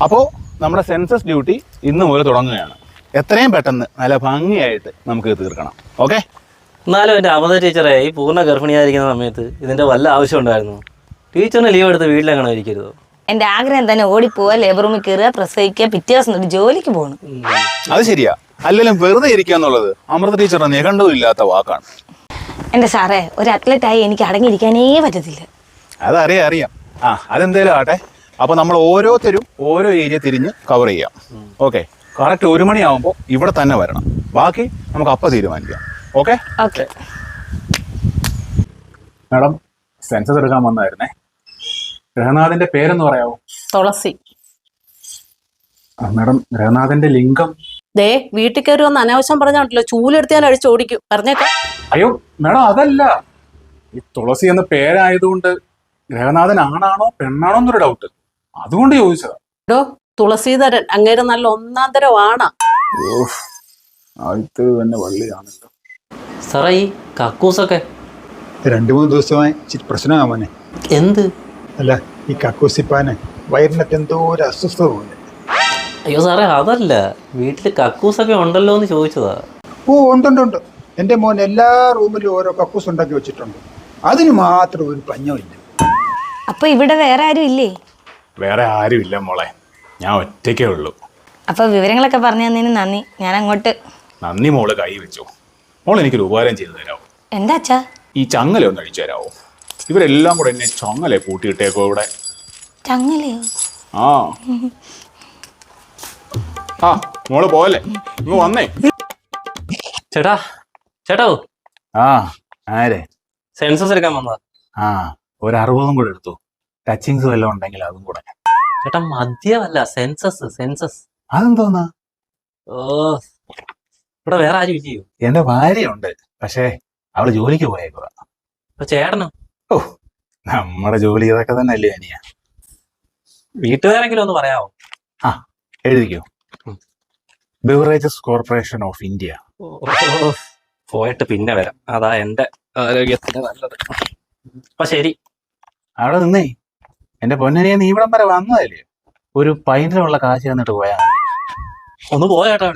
അപ്പോൾ നമ്മുടെ census duty ഇന്ന് മുതൽ തുടങ്ങുകയാണ്. എത്രയും പെട്ടെന്ന് നല്ല ഭംഗിയായിട്ട് നമുക്ക് തീർക്കണം. ഓക്കെ. എന്നാലും എൻ്റെ അമൃത ടീച്ചറെ ഈ പൂർണ്ണ ഗർഭിണിയായിരിക്കുന്ന സമയത്ത് ഇതിൻ്റെ വല്ല ആവശ്യം ഉണ്ടായിരുന്നു? ടീച്ചറിന് ലീവ് എടുത്ത് വീട്ടിലെങ്ങനെ ഇരിക്കരുതോ? എന്റെ ആഗ്രഹം തന്നെ ഓടിപ്പോവാ, ലേബർ റൂമിൽ കയറുക, പ്രസവിക്കുക, പിറ്റേ ദിവസം ഒരു ജോലിക്ക് പോകണം. അത് ശരിയാ. അല്ലെങ്കിലും വെറുതെ ഇരിക്കുക എന്നുള്ളത് അമൃത ടീച്ചറുടെ നിഘണ്ടുവും ഇല്ലാത്ത വാക്കാണ്. എന്റെ സാറേ, ഒരു അത്ലറ്റായി എനിക്ക് അടങ്ങിയിരിക്കാനേ പറ്റത്തില്ല. അറിയാം. അതെന്തേലും ആട്ടെ. അപ്പൊ നമ്മൾ ഓരോരുത്തരും ഓരോ ഏരിയ തിരിഞ്ഞ് കവർ ചെയ്യാം. ഓക്കെ. കറക്റ്റ് 1 മണിയാവുമ്പോൾ ഇവിടെ തന്നെ വരണം. ബാക്കി നമുക്ക് അപ്പം തീരുമാനിക്കാം. ഓക്കെ. ഓക്കെ മാഡം, സെൻസസ് എടുക്കാൻ വന്നായിരുന്നേ. ഗൃഹനാഥന്റെ പേരെന്ന് പറയാവോ? തുളസി. മാഡം, ഗൃഹനാഥന്റെ ലിംഗം? ദേ വീട്ടിൽ കയറി വന്ന് അനാവശ്യം പറഞ്ഞാണല്ലോ, ചൂലെടുത്ത് ഞാൻ അടിച്ചോടിക്കും. പറഞ്ഞേക്കാം. അയ്യോ മാഡം, അതല്ല. ഈ തുളസി എന്ന പേരായതുകൊണ്ട് ഗൃഹനാഥൻ ആണാണോ പെണ്ണാണോ എന്നൊരു ഡൗട്ട്, അതുകൊണ്ട് ചോദിച്ചതാ. ഡോ തുളസീധരൻ അങ്ങേര് നല്ല ഒന്നാം തരം ആണാ. ആദ്യത്തെ തന്നെ വള്ളിയാണല്ലോ. സാറേ ഈ കക്കൂസൊക്കെ 2-3 ദിവസമായി ഇച്ചിരി പ്രശ്നമാവാനെ. എന്ത്? അല്ല, ഈ കക്കൂസിപ്പാന് വയറിനൊക്കെ എന്തോ ഒരു അസ്വസ്ഥത പോലെ. അയ്യോ സാറേ, അതല്ല, വീട്ടിൽ കക്കൂസൊക്കെ ഉണ്ടല്ലോ എന്ന് ചോദിച്ചതാ. ഓ, ഉണ്ട്. എൻ്റെ മോൻ എല്ലാ റൂമിലും ഓരോ കക്കൂസ് ഉണ്ടാക്കി വെച്ചിട്ടുണ്ട്. അതിന് മാത്രം ഒരു പഞ്ഞമില്ല. അപ്പൊ ഇവിടെ വേറെ ആരും ഇല്ലേ? വേറെ ആരും ഇല്ല മോളെ, ഞാൻ ഒറ്റയ്ക്കേ ഉള്ളൂ. അപ്പൊ വിവരങ്ങളൊക്കെ പറഞ്ഞു തന്നതിന് നന്ദി. ഞാൻ അങ്ങോട്ട്. നന്ദി മോള് കൈ വെച്ചു. മോൾ എനിക്കൊരു ഉപകാരം ചെയ്തു തരാമോ? എന്താ അച്ഛാ? ഈ ചങ്ങല ഒന്ന് അഴിച്ചു തരാമോ? ഇവരെല്ലാം കൂടെ എന്നെ ചങ്ങല പൂട്ടിയിട്ടേക്കോ ഇവിടെ. ചങ്ങലയോ? ആ മോള് പോയല്ലേ, ഇങ്ങ് വന്നേ. ചേട്ടോ ആരെ? സെൻസസ് എടുക്കാൻ വന്നതാ. ഒരു 60 കൂടെ എടുത്തു. ടച്ചിങ്സ് വല്ലതും ഉണ്ടെങ്കിൽ അതും കൂടെ. ചേട്ടാ മദ്യമല്ല, സെൻസസ്. അതെന്തോന്നാ? ഓ, ഇവിടെ വേറെ ആരും ഇല്ലയോ? എന്റെ ഭാര്യയുണ്ട്, പക്ഷേ അവള് ജോലിക്ക് പോയേക്കുക. അപ്പൊ ചേട്ടനോ? ഓ, നമ്മുടെ ജോലി ഇതൊക്കെ തന്നെ അല്ലേ അനിയ. വീട്ടുകാരെങ്കിലും ഒന്ന് പറയാമോ? എഴുതിക്കോ. Beverages corporation of India. പോയിട്ട് പിന്നെ വരാം, അതാ എന്റെ ആരോഗ്യത്തിന് നല്ലത്. അപ്പൊ ശരി. അവിടെ നിന്നേ, എന്റെ പൊന്നനിയെ നീ ഇവിടം വരെ വന്നതല്ലേ, ഒരു പൈനുള്ള കാശ് തന്നിട്ട് പോയാ മതി. ഒന്ന് പോയാട്ടോ.